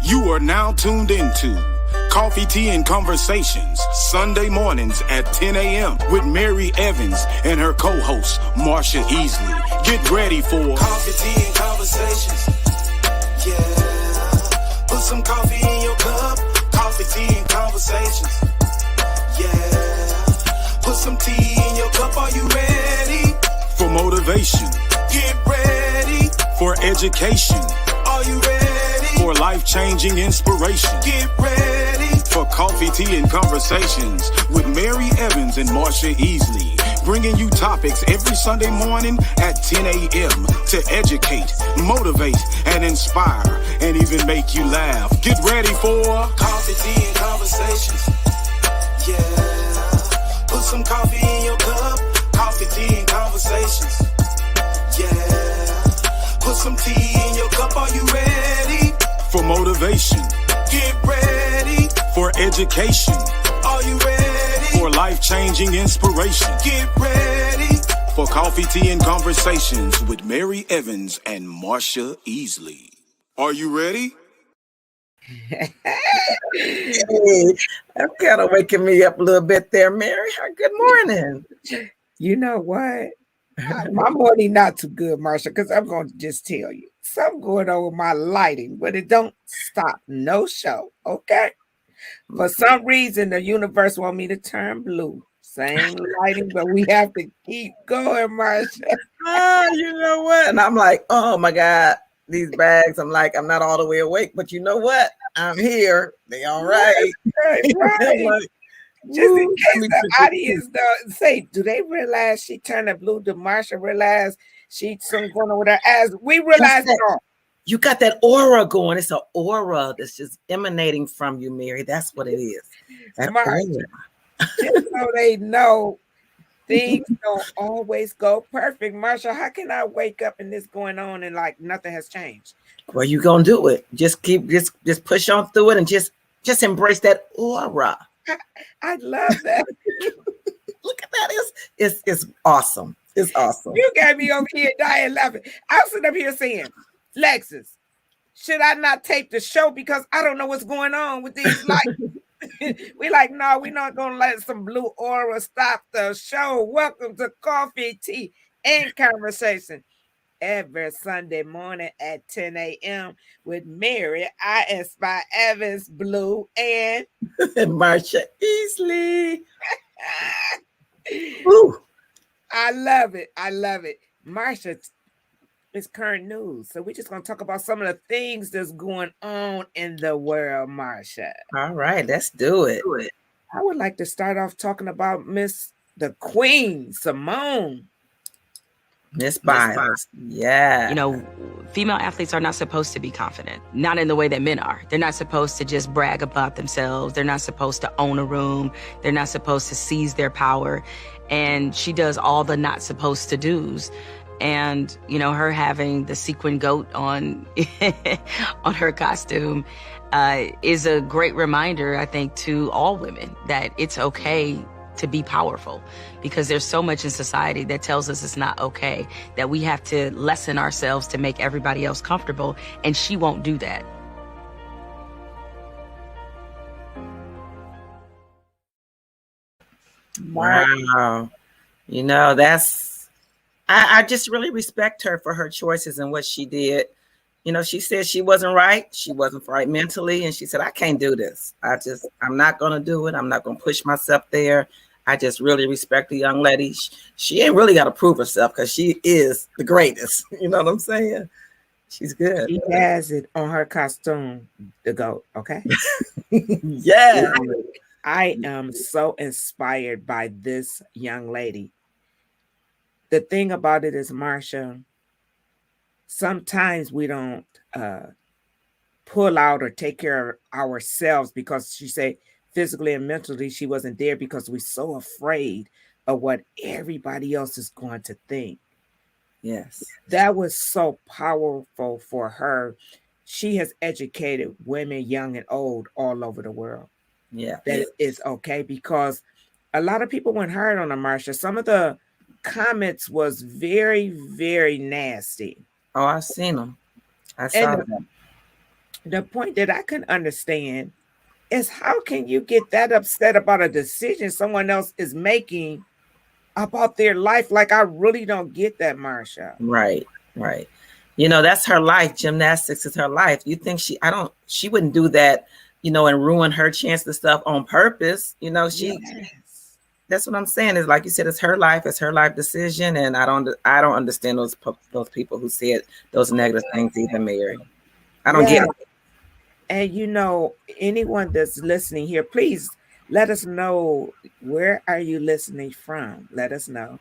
You are now tuned into Coffee, Tea, and Conversations, Sunday mornings at 10 a.m. with Mary Evans and her co-host, Marsha Easley. Get ready for Coffee, Tea, and Conversations. Yeah. Put some coffee in your cup. Coffee, tea, and conversations. Yeah. Put some tea in your cup. Are you ready? for motivation, Get ready. for education, Are you ready? for life-changing inspiration, Get ready. for Coffee, Tea, and Conversations with Mary Evans and Marsha Easley. Bringing you topics every Sunday morning at 10 a.m. to educate, motivate, and inspire, and even make you laugh. Get ready for Coffee, tea, and conversations. Yeah. Put some coffee in your cup. Coffee, tea, and conversations. Yeah. Put some tea in your cup. Are you ready? for motivation, Get ready. for education, Are you ready? for life-changing inspiration, Get ready. for Coffee, Tea, and Conversations with Mary Evans and Marsha Easley. Are you ready? Hey, that's kind of waking me up a little bit there, Mary. Good morning. You know what? My morning not too good, Marsha, because I'm going to just tell you. Something going on with my lighting, but it don't stop no show, okay? For some reason, the universe want me to turn blue. Same lighting, but we have to keep going, Marsha. You know what? And I'm like, oh my God, these bags. I'm like, I'm not all the way awake, but you know what? I'm here. They all right. Right. I'm like, Just in woo, case let me the put audience say, do they realize she turned it blue? Did Marsha realize she's something going on with her eyes? We realize it all. You got that aura going. It's an aura that's just emanating from you, Mary. That's what it is. That Marsha. aura. Just so they know things don't always go perfect. Marsha, how can I wake up and this going on and like nothing has changed? Well, you gonna do it. Just push on through it and just embrace that aura. I love that. Look at that. It's awesome. It's awesome. You got me over here dying laughing. I was sitting up here saying, Lexus, should I not tape the show because I don't know what's going on with these lights? We like, no, we're not gonna let some blue aura stop the show. Welcome to Coffee, Tea, and Conversation. Every Sunday morning at 10 a.m. with Mary, I Evans, Blue, and Marsha Easley. Ooh. I love it. I love it. Marsha, it's current news. So we're just going to talk about some of the things that's going on in the world, Marsha. All right, let's do it. I would like to start off talking about the Queen, Simone. Miss Biles. Yeah. You know, female athletes are not supposed to be confident, not in the way that men are. They're not supposed to just brag about themselves. They're not supposed to own a room. They're not supposed to seize their power. And she does all the not supposed to do's. And, you know, her having the sequin goat on, on her costume is a great reminder, I think, to all women that it's okay to be powerful, because there's so much in society that tells us it's not okay, that we have to lessen ourselves to make everybody else comfortable, and she won't do that. Wow. You know, I just really respect her for her choices and what she did. You know, she said she wasn't right. She wasn't right mentally. And she said, I can't do this. I'm not going to do it. I'm not going to push myself there. I just really respect the young lady. She ain't really got to prove herself because she is the greatest. You know what I'm saying? She's good. She has it on her costume, the goat, okay? Yeah. I am so inspired by this young lady. The thing about it is, Marsha, sometimes we don't pull out or take care of ourselves because she said physically and mentally she wasn't there because we're so afraid of what everybody else is going to think. Yes. That was so powerful for her. She has educated women, young and old, all over the world. Yeah. That is okay, because a lot of people went hard on her, Marsha. Some of the comments was very, very nasty. Oh, I've seen them. I saw them. the point that I can understand is how can you get that upset about a decision someone else is making about their life? Like, I really don't get that, Marsha. Right, right. That's her life. Gymnastics is her life. You think she wouldn't do that, and ruin her chance of stuff on purpose. Yes. That's what I'm saying. Is like you said, it's her life, decision, and I don't understand those people who said those negative things. Even Mary, I don't get Yeah. it. And anyone that's listening here, please let us know, where are you listening from? Let us know.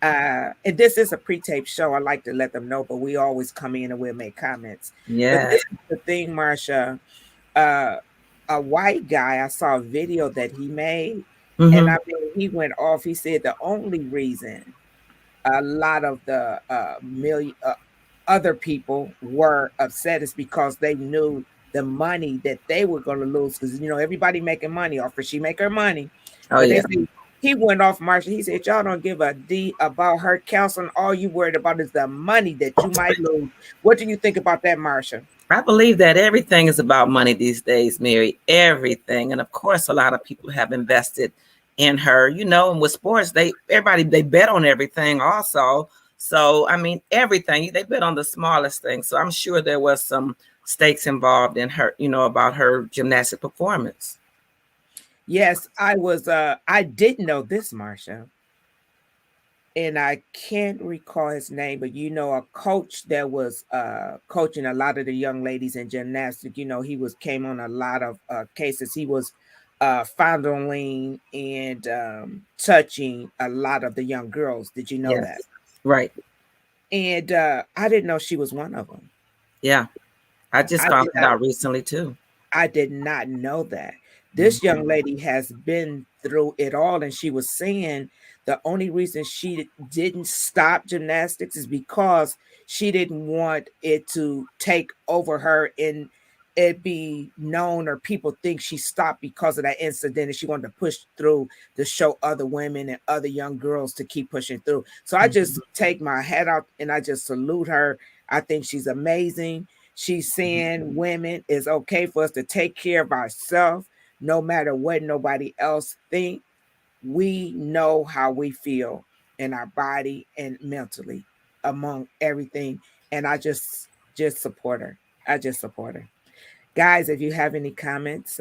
And this is a pre-taped show. I like to let them know, but we always come in and we'll make comments. But Yeah. this is the thing, Marsha. A white guy, I saw a video that he made, and I mean, he went off. He said the only reason a lot of the other people were upset is because they knew the money that they were going to lose, because everybody making money off her. She make her money. Oh, yeah. He went off, Marsha. He said, y'all don't give a D about her counseling. All you worried about is the money that you might lose. What do you think about that, Marsha? I believe that everything is about money these days, Mary. Everything. And of course, a lot of people have invested in her, and with sports, they bet on everything also. So, I mean, everything, they bet on the smallest thing. So I'm sure there was some stakes involved in her, about her gymnastic performance. Yes, I didn't know this, Marsha. And I can't recall his name, but a coach that was coaching a lot of the young ladies in gymnastics, he came on a lot of cases. He was fondling and touching a lot of the young girls. Did you know that? Right. And I didn't know she was one of them. Yeah. I just found that out recently too. I did not know that. This young lady has been through it all, and she was saying the only reason she didn't stop gymnastics is because she didn't want it to take over her and it be known or people think she stopped because of that incident, and she wanted to push through to show other women and other young girls to keep pushing through. So I just take my hat out and I just salute her. I think she's amazing. She's saying women, it's okay for us to take care of ourselves no matter what nobody else think. We know how we feel in our body and mentally among everything. And I just support her. I just support her. Guys, if you have any comments,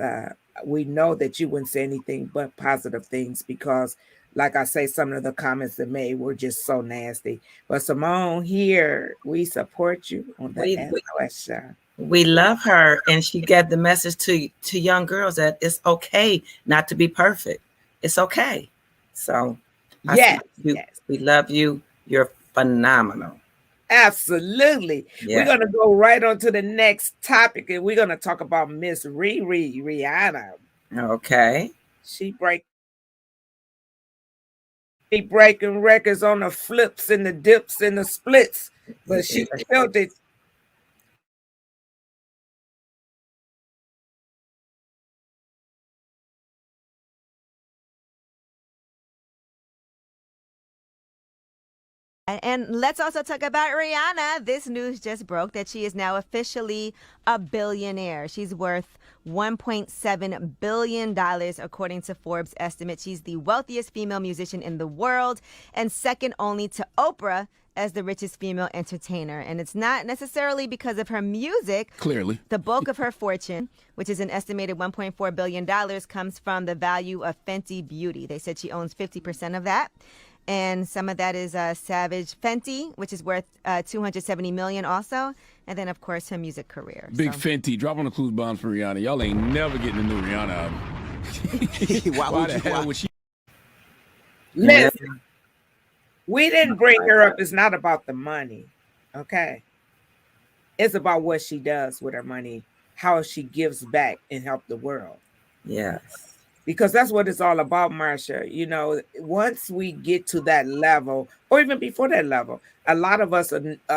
we know that you wouldn't say anything but positive things because, like I say, some of the comments that made were just so nasty. But Simone, here, we support you on the SOS show. We love her, and she got the message to young girls that it's okay not to be perfect. It's okay. So, yes, we love you. You're phenomenal. Absolutely. Yeah. We're going to go right on to the next topic, and we're going to talk about Miss Rihanna. Okay. She breaking records on the flips and the dips and the splits, but she killed it. And let's also talk about Rihanna. This news just broke that she is now officially a billionaire. She's worth $1.7 billion, according to Forbes' estimate. She's the wealthiest female musician in the world and second only to Oprah as the richest female entertainer. And it's not necessarily because of her music. Clearly. The bulk of her fortune, which is an estimated $1.4 billion, comes from the value of Fenty Beauty. They said she owns 50% of that. And some of that is Savage Fenty, which is worth $270 million also. And then, of course, her music career. Big Fenty. Drop on the clues bombs for Rihanna. Y'all ain't never getting a new Rihanna album. Why the hell would she? Listen, we didn't bring her up. It's not about the money, okay? It's about what she does with her money, how she gives back and help the world. Yes. Because that's what it's all about, Marsha. Once we get to that level, or even before that level, a lot of us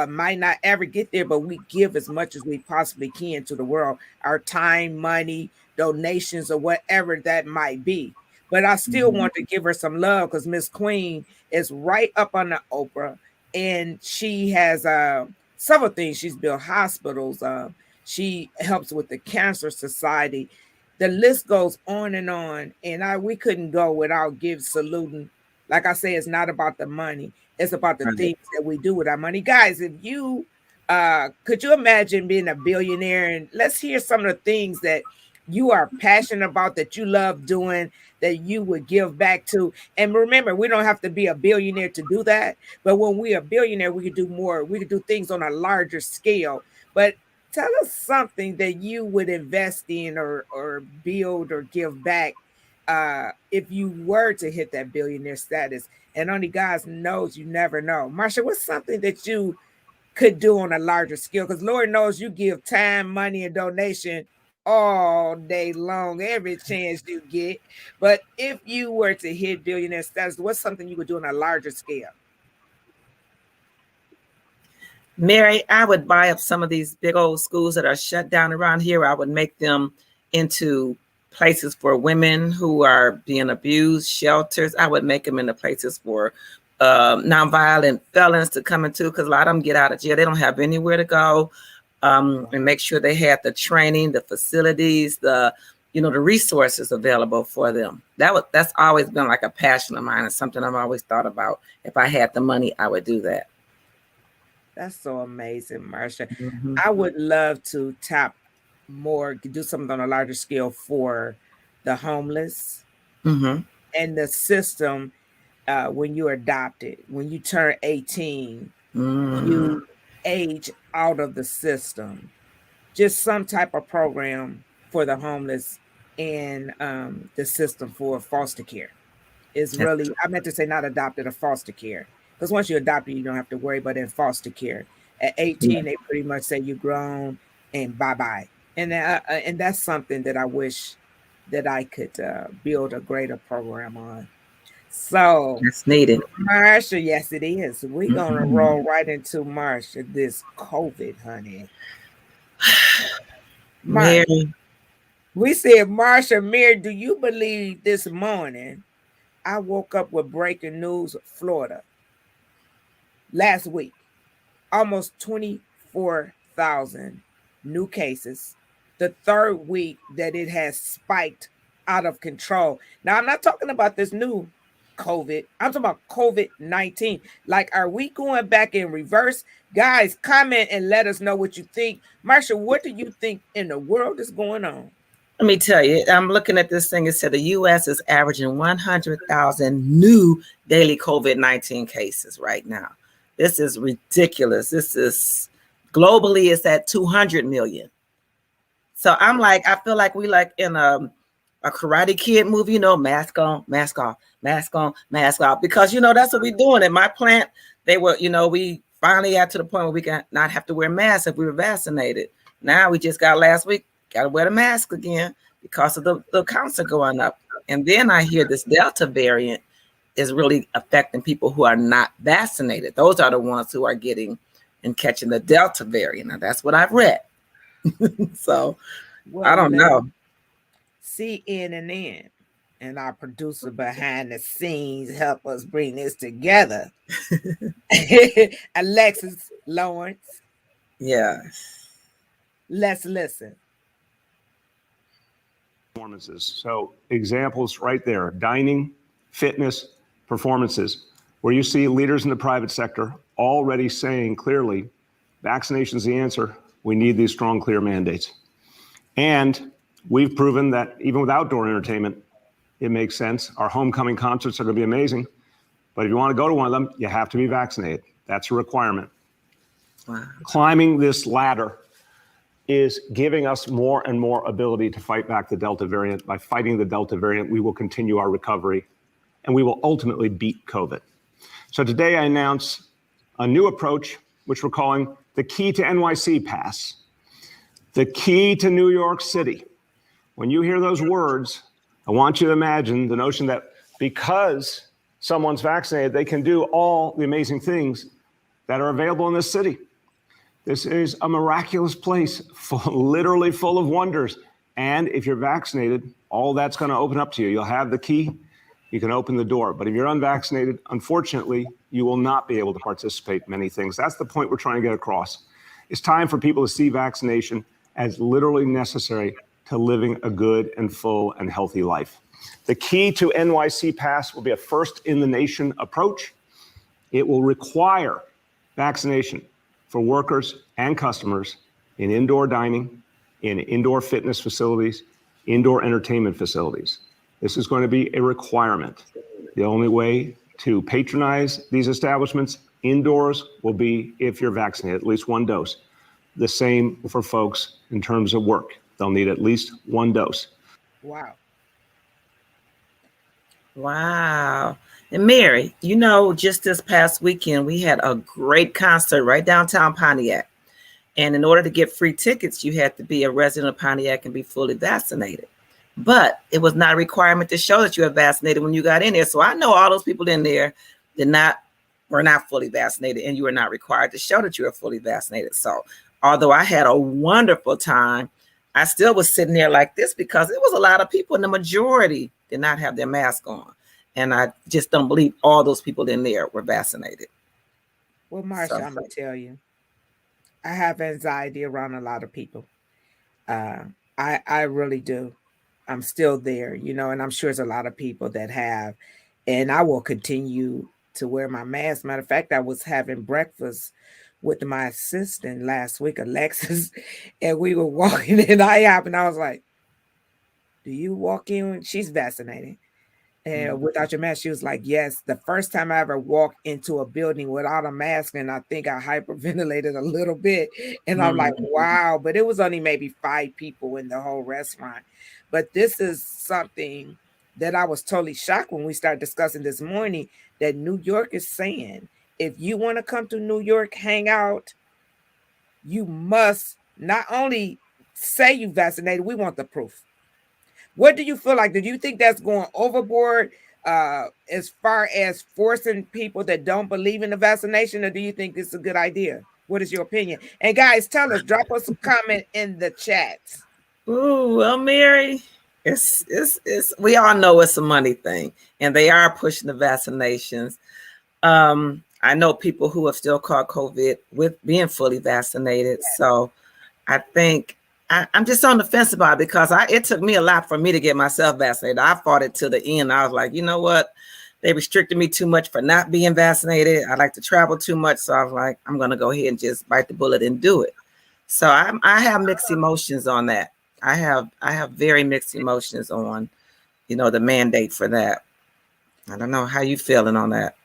might not ever get there, but we give as much as we possibly can to the world, our time, money, donations, or whatever that might be. But I still want to give her some love because Miss Queen is right up on the Oprah, and she has several things. She's built hospitals. She helps with the Cancer Society. The list goes on, and we couldn't go without saluting. Like I say, it's not about the money; it's about the things that we do with our money, guys. If you could you imagine being a billionaire? And let's hear some of the things that you are passionate about, that you love doing, that you would give back to. And remember, we don't have to be a billionaire to do that. But when we are a billionaire, we could do more. We could do things on a larger scale. But tell us something that you would invest in or build or give back if you were to hit that billionaire status. And only God knows, you never know. Marsha, what's something that you could do on a larger scale? Because Lord knows you give time, money, and donation all day long, every chance you get. But if you were to hit billionaire status, what's something you would do on a larger scale? Mary, I would buy up some of these big old schools that are shut down around here. I would make them into places for women who are being abused, shelters. I would make them into places for nonviolent felons to come into, because a lot of them get out of jail. They don't have anywhere to go. And make sure they had the training, the facilities, the resources available for them. That's always been like a passion of mine, and something I've always thought about. If I had the money, I would do that. That's so amazing, Marsha. Mm-hmm. I would love to tap more, do something on a larger scale for the homeless and the system. When you're adopted, when you turn 18, you age out of the system. Just some type of program for the homeless and the system for foster care is really, I meant to say not adopted, or foster care. Because once you're adopted, you don't have to worry. But in foster care, at 18, they pretty much say you're grown and bye-bye. And that's something that I wish that I could build a greater program on. So it's needed. Marsha, yes, it is. We're going to roll right into Marsha, this COVID, honey. Mary. We said, Marsha, Mary, do you believe this morning I woke up with breaking news of Florida last week? Almost 24,000 new cases. The third week that it has spiked out of control. Now, I'm not talking about this new COVID. I'm talking about COVID-19. Like, are we going back in reverse? Guys, comment and let us know what you think. Marsha, what do you think in the world is going on? Let me tell you, I'm looking at this thing. It said the U.S. is averaging 100,000 new daily COVID-19 cases right now. This is ridiculous. This is globally, it's at 200 million. So I'm like, I feel like we like in a Karate Kid movie, mask on, mask off, mask on, mask off. Because, that's what we're doing. At my plant, they were, we finally got to the point where we can not have to wear masks if we were vaccinated. Now we just got last week, got to wear the mask again because of the counts are going up. And then I hear this Delta variant is really affecting people who are not vaccinated. Those are the ones who are getting and catching the Delta variant. Now, that's what I've read. So, well, I don't know. CNN and our producer behind the scenes help us bring this together. Alexis Lawrence. Yeah. Let's listen. Performances. So examples right there: dining, fitness, performances, where you see leaders in the private sector already saying clearly, vaccination is the answer. We need these strong, clear mandates. And we've proven that even with outdoor entertainment, it makes sense. Our homecoming concerts are going to be amazing. But if you want to go to one of them, you have to be vaccinated. That's a requirement. Wow. Climbing this ladder is giving us more and more ability to fight back the Delta variant. By fighting the Delta variant, we will continue our recovery, and we will ultimately beat COVID. So today I announce a new approach, which we're calling the Key to NYC Pass. The key to New York City. When you hear those words, I want you to imagine the notion that because someone's vaccinated, they can do all the amazing things that are available in this city. This is a miraculous place, literally full of wonders. And if you're vaccinated, all that's going to open up to you. You'll have the key, you can open the door. But if you're unvaccinated, unfortunately, you will not be able to participate in many things. That's the point we're trying to get across. It's time for people to see vaccination as literally necessary to living a good and full and healthy life. The key to NYC Pass will be a first-in-the-nation approach. It will require vaccination for workers and customers in indoor dining, in indoor fitness facilities, indoor entertainment facilities. This is going to be a requirement. The only way to patronize these establishments indoors will be if you're vaccinated, at least one dose. The same for folks in terms of work. They'll need at least one dose. Wow. Wow. And Mary, just this past weekend, we had a great concert right downtown Pontiac. And in order to get free tickets, you had to be a resident of Pontiac and be fully vaccinated. But it was not a requirement to show that you were vaccinated when you got in there. So I know all those people in there were not fully vaccinated, and you were not required to show that you were fully vaccinated. So although I had a wonderful time, I still was sitting there like this because it was a lot of people, and the majority did not have their mask on. And I just don't believe all those people in there were vaccinated. Well, Marsha, I'm going to tell you, I have anxiety around a lot of people. I really do. I'm still there, and I'm sure there's a lot of people that have, and I will continue to wear my mask. Matter of fact, I was having breakfast with my assistant last week, Alexis, and we were walking in IHOP, and I was like, do you walk in? She's vaccinated. And without your mask, she was like, yes. The first time I ever walked into a building without a mask, and I think I hyperventilated a little bit. And I'm like, wow. But it was only maybe 5 people in the whole restaurant. But this is something that I was totally shocked when we started discussing this morning, that New York is saying, if you want to come to New York, hang out, you must not only say you vaccinated, we want the proof. What do you feel like? Do you think that's going overboard as far as forcing people that don't believe in the vaccination, or do you think it's a good idea? What is your opinion? And guys, tell us, drop us a comment in the chat. Ooh, well, Mary, it's we all know it's a money thing, and they are pushing the vaccinations. I know people who have still caught COVID with being fully vaccinated. So I think I'm just on the fence about it because it took me a lot for me to get myself vaccinated. I fought it to the end. I was like, you know what? They restricted me too much for not being vaccinated. I like to travel too much. So I was like, I'm going to go ahead and just bite the bullet and do it. So I have mixed emotions on that. I have very mixed emotions on, the mandate for that. I don't know how you feeling on that.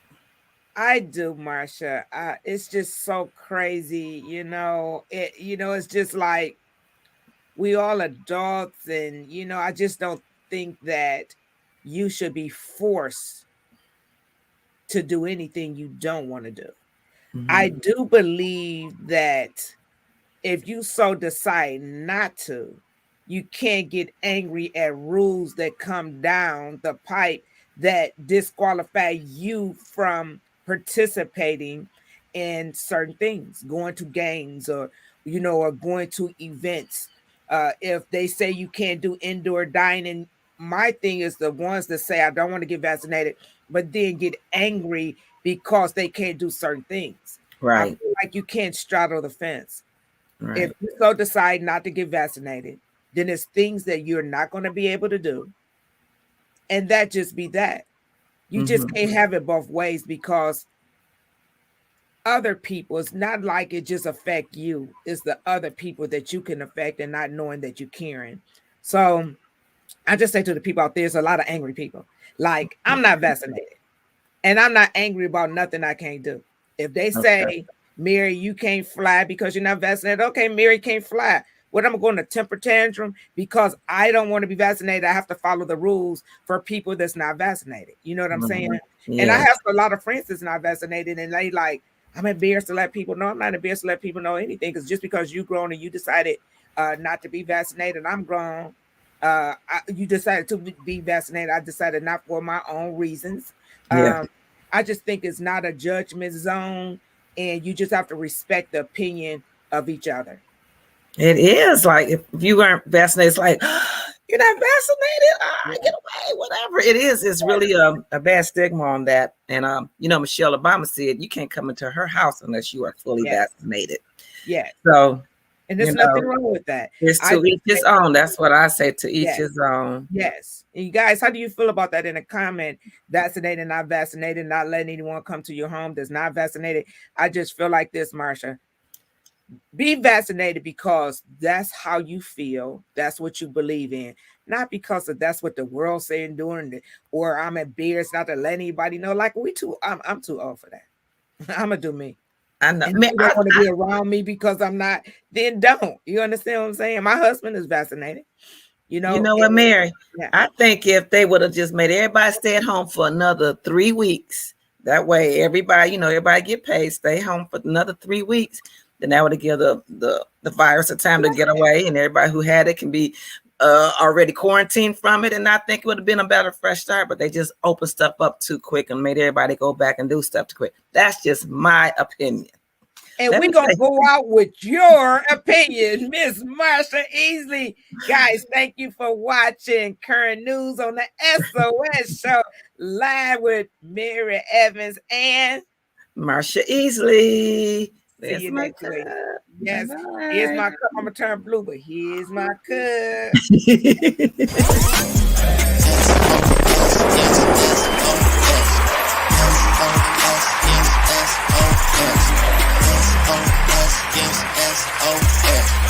I do, Marsha. It's just so crazy, it's just like we all adults, and I just don't think that you should be forced to do anything you don't want to do. Mm-hmm. I do believe that if you so decide not to, you can't get angry at rules that come down the pipe that disqualify you from participating in certain things, going to games or going to events. If they say you can't do indoor dining, my thing is the ones that say I don't want to get vaccinated, but then get angry because they can't do certain things. Right. I feel like you can't straddle the fence. Right. If you so decide not to get vaccinated, then it's things that you're not going to be able to do. And that just be that. You just can't have it both ways, because other people, it's not like it just affect you. It's the other people that you can affect and not knowing that you're caring. So I just say to the people out there, there's a lot of angry people. Like, I'm not vaccinated and I'm not angry about nothing I can't do. If they say, Mary, you can't fly because you're not vaccinated. Okay, Mary can't fly. What, I'm going to temper tantrum because I don't want to be vaccinated? I have to follow the rules for people that's not vaccinated. You know what I'm saying? Yeah. And I have a lot of friends that's not vaccinated, and they like, I'm embarrassed to let people know. I'm not embarrassed to let people know anything, because just because you grown and you decided not to be vaccinated, I'm grown. You decided to be vaccinated. I decided not for my own reasons. I just think it's not a judgment zone, and you just have to respect the opinion of each other. It is like, if you weren't vaccinated, it's like, you're not vaccinated, get away, whatever. It is. It's really a bad stigma on that. And, Michelle Obama said you can't come into her house unless you are fully vaccinated. Yeah. So And there's nothing wrong with that. It's to each his own. That's what I say, to each his own. Yes. And you guys, how do you feel about that in a comment? Vaccinated, not vaccinated, not letting anyone come to your home that's not vaccinated. I just feel like this, Marsha. Be vaccinated because that's how you feel. That's what you believe in. Not because of that's what the world's saying doing, or I'm embarrassed not to let anybody know. Like I'm too old for that. I'm gonna do me. I know. And you don't want to be around me because I'm not, then don't. You understand what I'm saying? My husband is vaccinated. You know what, Mary? Yeah. I think if they would have just made everybody stay at home for another 3 weeks, that way everybody, everybody get paid, stay home for another 3 weeks, then that would have given the virus a time to get away, and everybody who had it can be already quarantined from it. And I think it would have been a better fresh start, but they just opened stuff up too quick and made everybody go back and do stuff too quick. That's just my opinion. And we're going to go out with your opinion, Miss Marsha Easley. Guys, thank you for watching Current News on the SOS Show, live with Mary Evans and Marsha Easley. See you next week. Yes, bye-bye. Here's my cup. I'm going to turn blue, but here's my cup.